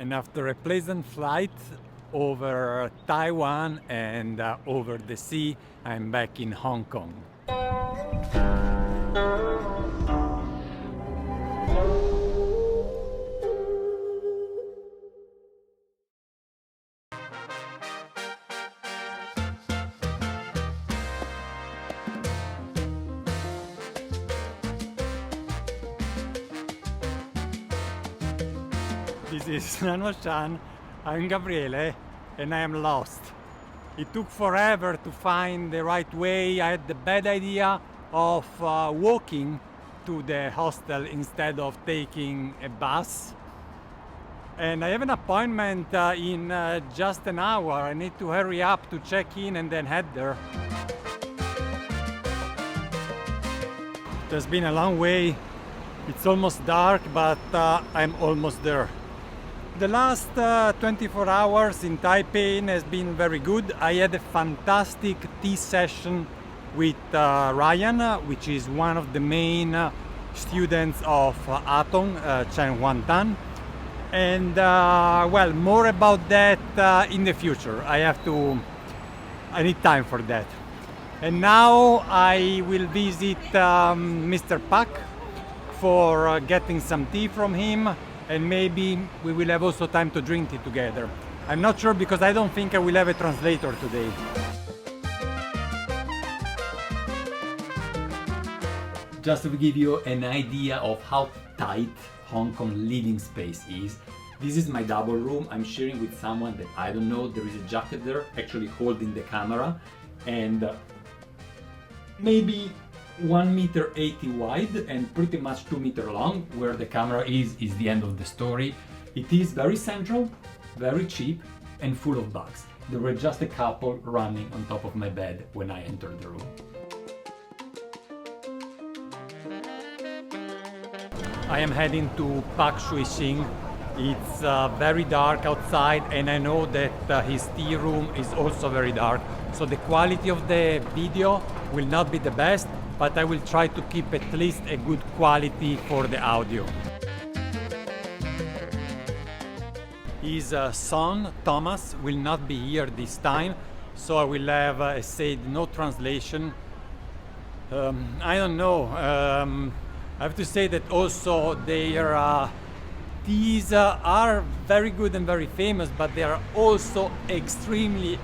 And after a pleasant flight over Taiwan and over the sea, I'm back in Hong Kong. This is Nannuoshan, I'm Gabriele, and I am lost. It took forever to find the right way. I had the bad idea of walking to the hostel instead of taking a bus. And I have an appointment in just an hour. I need to hurry up to check in and then head there. It has been a long way. It's almost dark, but I'm almost there. The last 24 hours in Taipei has been very good. I had a fantastic tea session with Ryan, which is one of the main students of Atong, Chen Tan. And well, more about that in the future. I need time for that. And now I will visit Mr. Pak for getting some tea from him, and maybe we will have also time to drink tea together. I'm not sure because I don't think I will have a translator today. Just to give you an idea of how tight Hong Kong living space is, this is my double room. I'm sharing with someone that I don't know. There is a jacket there actually holding the camera, and maybe 1.80 m wide and pretty much 2 meters long. Where the camera is the end of the story. It is very central, very cheap, and full of bugs. There were just a couple running on top of my bed when I entered the room. I am heading to Pak Switching. It's very dark outside, and I know that his tea room is also very dark. So the quality of the video will not be the best, but I will try to keep at least a good quality for the audio. His son, Thomas, will not be here this time, so I will have, I said, no translation. I don't know. I have to say that also their teas are very good and very famous, but they are also extremely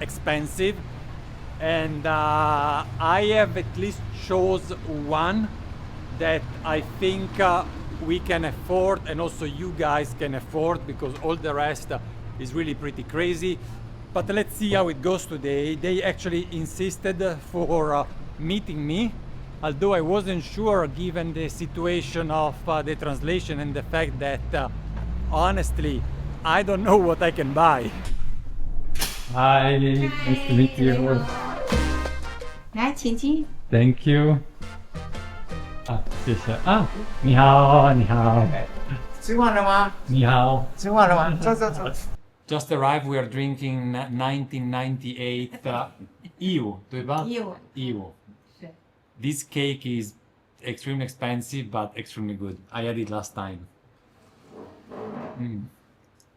expensive. And I have at least chose one that I think we can afford, and also you guys can afford, because all the rest is really pretty crazy. But let's see how it goes today. They actually insisted for meeting me, although I wasn't sure given the situation of the translation and the fact that honestly I don't know what I can buy. Hi, nice to meet you. 来，请进。 Thank you. 谢谢啊，你好，你好。吃饭了吗？你好。吃饭了吗？走走走。 Just arrived. We are drinking 1998 EU, 对吧？ EU. This cake is extremely expensive but extremely good. I had it last time.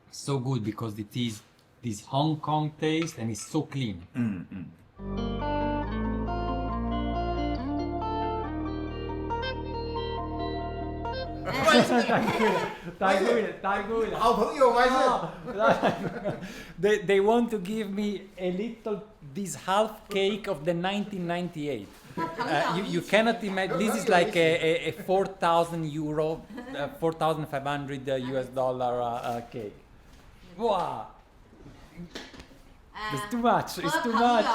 So good because it is this Hong Kong taste and it's so clean. 太贵了。好朋友还是？ They want to give me a little, this half cake of the 1998. You cannot imagine. This is like a 4,000 euro, 4,500 US dollar cake. Wow, it's too much. It's too much.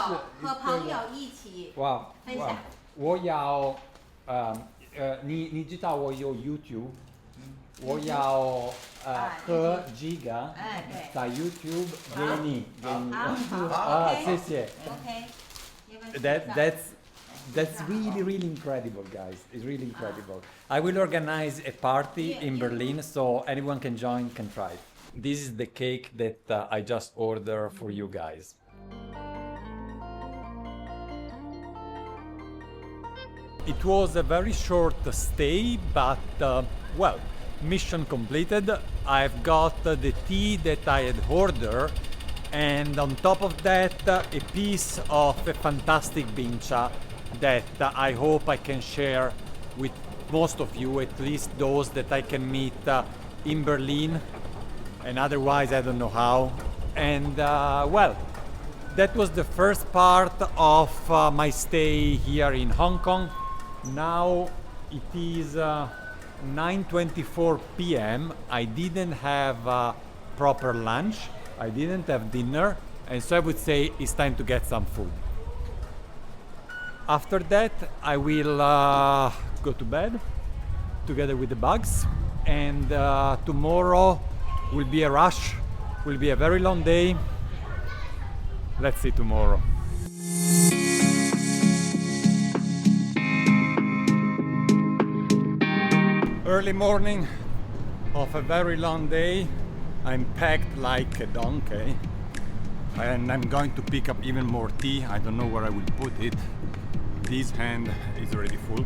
和朋友一起 Wow. 分享。我要你知道我有 YouTube， 我要和 Giga 在 YouTube 给你谢谢。OK。 That's really incredible, guys. It's really incredible. I will organize a party in Berlin so anyone can join, can try it. This is the cake that I just ordered for you guys. It was a very short stay, but well, mission completed. I've got the tea that I had ordered, and on top of that, a piece of a fantastic bincha that I hope I can share with most of you, at least those that I can meet in Berlin, and otherwise I don't know how. And well, that was the first part of my stay here in Hong Kong. Now it is 9:24 p.m. I didn't have proper lunch, I didn't have dinner, and so I would say it's time to get some food. After that, I will go to bed together with the bugs, and tomorrow will be a rush, will be a very long day. Let's see tomorrow. Early morning of a very long day. I'm packed like a donkey, and I'm going to pick up even more tea. I don't know where I will put it. This hand is already full.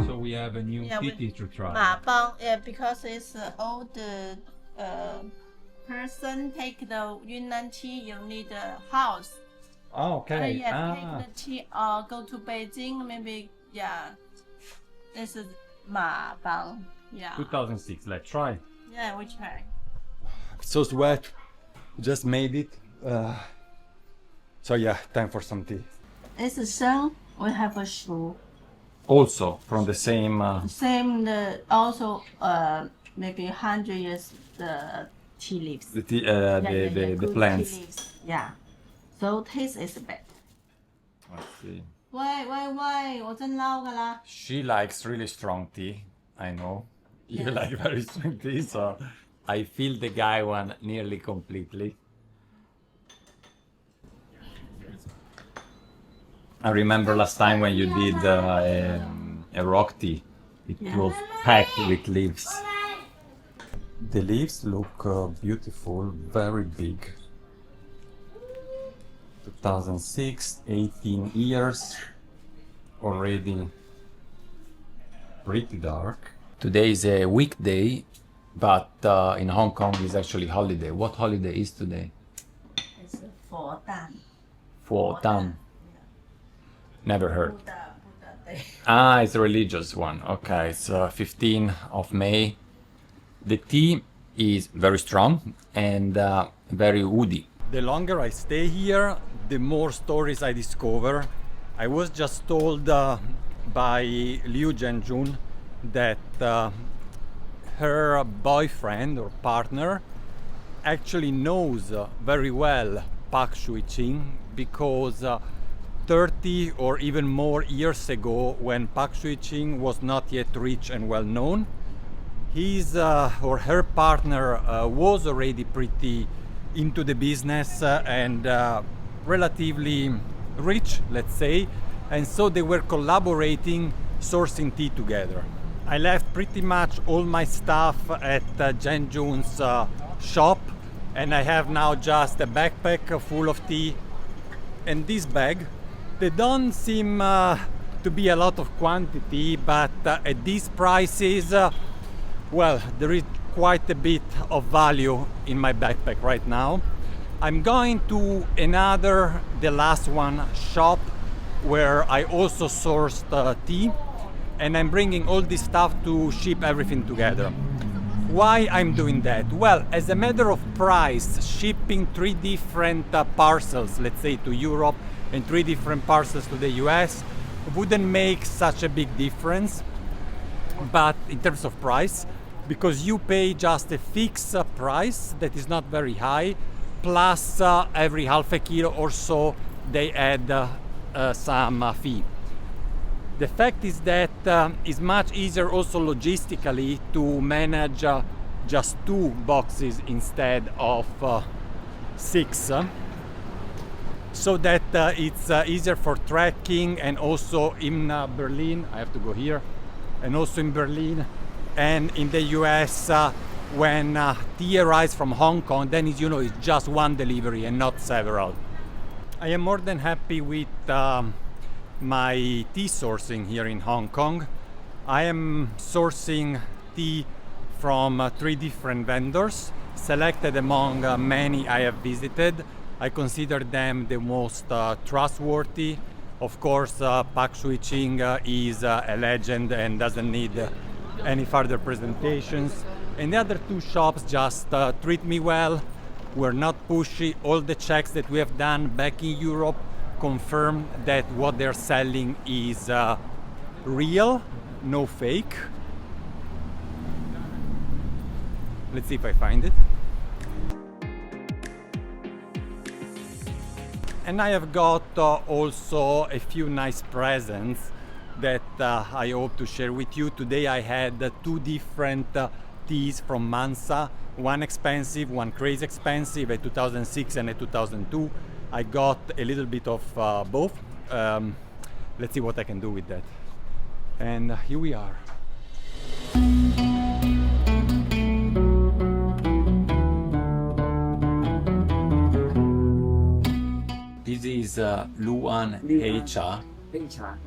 So we have a new tea to try. Because it's old person take the Yunnan tea, you need a house. Oh, okay. Take the tea or go to Beijing, maybe, yeah. This is Ma Bang, yeah. 2006, let's try. Yeah, we try. So wet, just made it. So yeah, time for some tea. This is Sheng, we have a Shu. Also from the same. Same, also maybe 100 years the tea leaves. The tea, the the plants. Tea leaves. Yeah. So taste is bad. Let's see. Why? 我真撈㗎啦. She likes really strong tea. I know. You like very strong tea, so I feel the Gaiwan nearly completely. I remember last time when you did a rock tea. It was packed with leaves. The leaves look beautiful, very big. 2006, 18 years, already pretty dark. Today is a weekday, but in Hong Kong is actually holiday. What holiday is today? It's 佛诞. 佛诞. Never heard. Buddha Day. Ah, it's a religious one. Okay, it's 15 of May. The tea is very strong and very woody. The longer I stay here, the more stories I discover. I was just told by Liu Zhenjun that her boyfriend or partner actually knows very well Pak Switching, because 30 or even more years ago, when Pak Switching was not yet rich and well known, his or her partner was already pretty into the business and relatively rich, let's say, and so they were collaborating, sourcing tea together. I left pretty much all my stuff at Zhenjun's shop, and I have now just a backpack full of tea. And this bag, they don't seem to be a lot of quantity, but at these prices, well, there is quite a bit of value in my backpack right now. I'm going to another, the last one, shop where I also sourced tea, and I'm bringing all this stuff to ship everything together. Why I'm doing that? Well, as a matter of price, shipping 3 different parcels, let's say to Europe, and 3 different parcels to the US wouldn't make such a big difference, but in terms of price, because you pay just a fixed price that is not very high, plus every half a kilo or so they add some fee. The fact is that it's much easier also logistically to manage just 2 boxes instead of 6, so that it's easier for tracking, and also in Berlin, I have to go here, and also in Berlin and in the US, when tea arrives from Hong Kong, then it's, it's just 1 delivery and not several. I am more than happy with my tea sourcing here in Hong Kong. I am sourcing tea from 3 different vendors, selected among many I have visited. I consider them the most trustworthy. Of course, Pak Switching is a legend and doesn't need any further presentations. And the other 2 shops just treat me well. We're not pushy. All the checks that we have done back in Europe confirm that what they're selling is real, no fake. Let's see if I find it. And I have got also a few nice presents that I hope to share with you. Today I had 2 different teas from Mansa, one expensive, one crazy expensive, a 2006 and a 2002. I got a little bit of both. Let's see what I can do with that. And here we are. This is liu'an Heicha,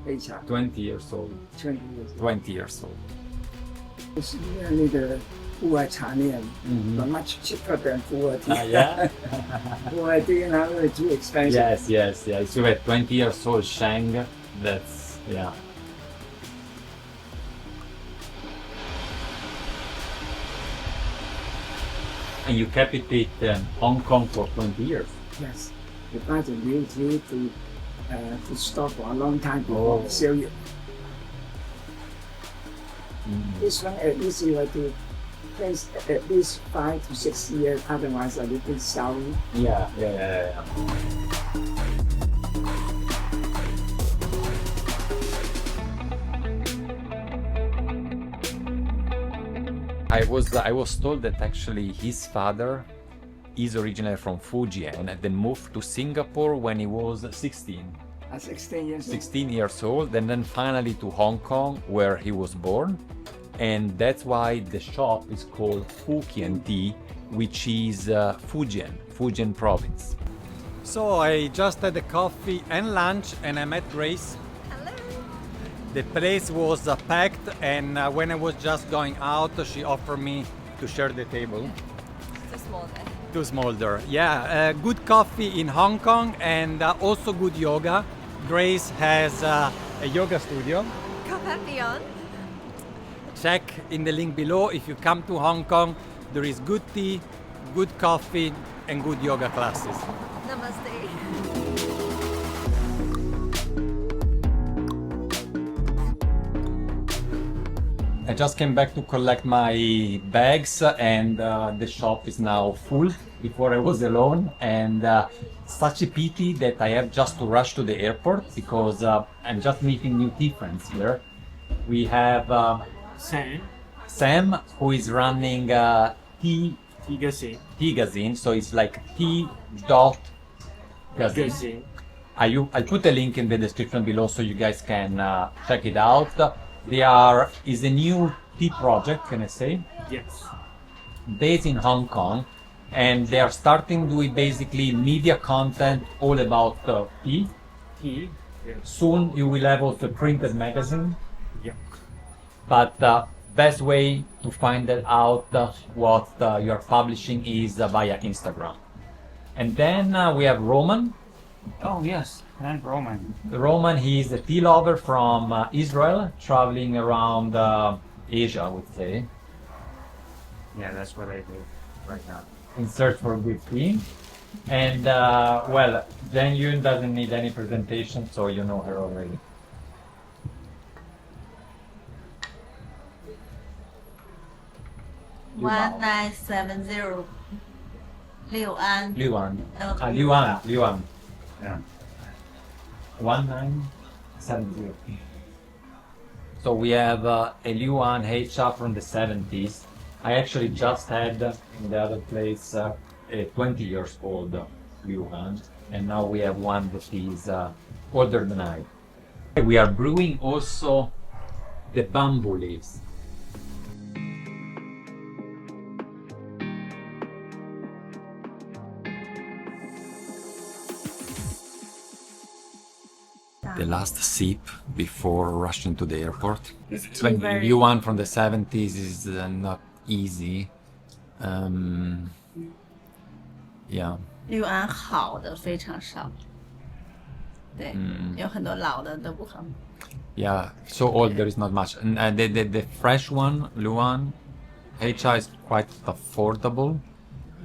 黑茶 20 years old. 20 years. 20 years old. 就是那个户外茶面 but much cheaper than 普洱 tea. Yeah? 普洱 tea now is too expensive. Yes. So at 20 years old Sheng, that's, yeah. And you kept it in Hong Kong for 20 years. Yes. You buy the new tea to store for a long time before sell it. This one at least you have to place at least 5 to 6 years, otherwise a little sour. Yeah. I was told that actually his father is originally from Fujian and then moved to Singapore when he was 16. 16 years old. 16 years old, and then finally to Hong Kong where he was born. And that's why the shop is called Fujian Tea, which is Fujian province. So I just had a coffee and lunch and I met Grace. Hello. The place was packed, and when I was just going out, she offered me to share the table. Too small there. Too small there. Yeah, good coffee in Hong Kong and also good yoga. Grace has a yoga studio. Come and beyond. Check in the link below. If you come to Hong Kong, there is good tea, good coffee, and good yoga classes. Namaste. I just came back to collect my bags, and the shop is now full. Before I was alone, and such a pity that I have just to rush to the airport because I'm just meeting new tea friends here. We have Sam, who is running Teagazine, so it's like T.Gazine. I'll put a link in the description below so you guys can check it out. Is a new tea project, can I say? Yes. Based in Hong Kong, and they are starting doing basically media content all about tea. Tea. Yes. Soon you will have also printed magazine. Yeah. But best way to find out what you're publishing is via Instagram. And then we have Roman. Oh yes, and Roman. Roman, he's a tea lover from Israel, traveling around Asia, I would say, Yeah, that's what I do right now. in search for good tea. And well, Jen Yun doesn't need any presentation, so you know her already. One 1970. liu'an. Liu'an. Okay. Liu'an. Yeah. 1970. So we have a liu'an Heicha from the 70s. I actually just had in the other place a 20 years old liu'an, and now we have one that is older than I. We are brewing also the bamboo leaves. the last sip before rushing to the airport. It's Like very- liu'an from the 70s is not easy. Yeah. 六安好的非常少，对，有很多老的都不很。 Yeah, so old there is not much. And the fresh one, liu'an, HI is quite affordable.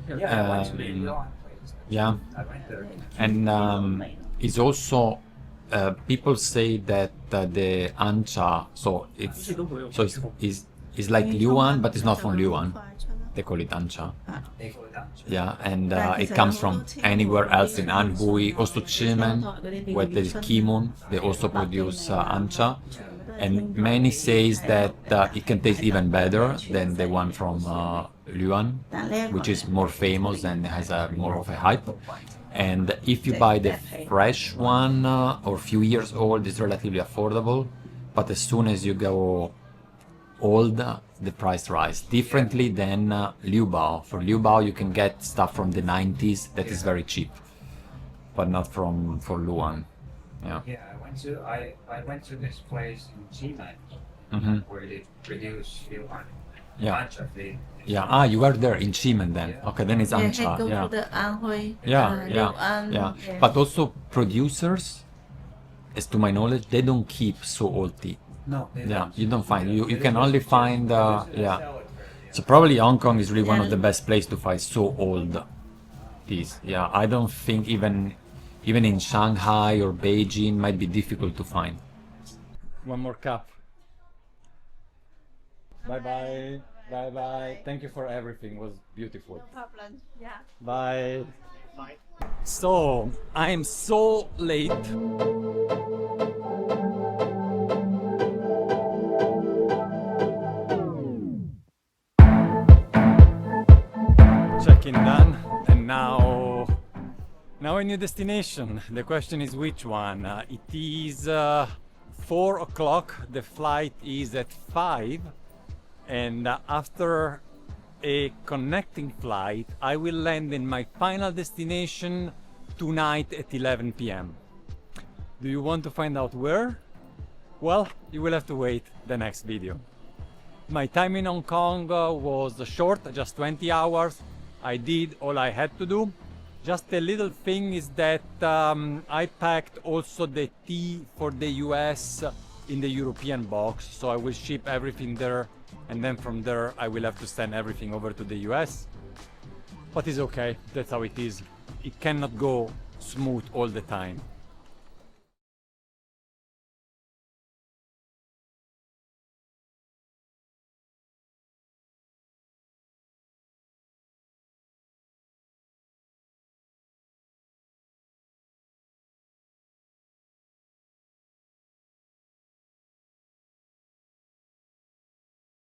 Yeah, I went to the Um, liu'an place. Yeah, I went there. and it's also people say that the ancha, so it's like liu'an, but it's not from liu'an. They call it ancha. They go down. Yeah, and it comes from anywhere else in Anhui, also Chimen, where there is Kimun, they also produce ancha. And many says that it can taste even better than the one from liu'an, which is more famous and has more of a hype. And if you buy the fresh one or few years old, it's relatively affordable. But as soon as you go old, the price rise differently than liu bao. For liu bao, you can get stuff from the 90s that is very cheap, but not from for liu'an. Yeah. Yeah, I went to this place in Chimen where they produce liu'an. Yeah. Bunch of the Yeah. You were there in Chimen then. Okay, then it's Yeah, ancha. go Yeah. to the Anhui. Yeah, Liu'an, yeah. But also producers, as to my knowledge, they don't keep so old tea. no. They Yeah, don't. you don't find. You can only find. Yeah. So probably Hong Kong is really one of the best places to find so old teas. Yeah, I don't think even in Shanghai or Beijing might be difficult to find. One more cup. Bye bye. Bye bye. Thank you for everything. It was beautiful. Problem. Yeah. Bye. So I'm so late. Check-in done, and now a new destination. The question is which one. It is 4 o'clock. The flight is at 5, and after a connecting flight, I will land in my final destination tonight at 11 p.m. Do you want to find out where? Well, you will have to wait the next video. My time in Hong Kong was short, just 20 hours. I did all I had to do. Just a little thing is that I packed also the tea for the US in the European box, so I will ship everything there, and then from there I will have to send everything over to the US. But it's okay, that's how it is. It cannot go smooth all the time.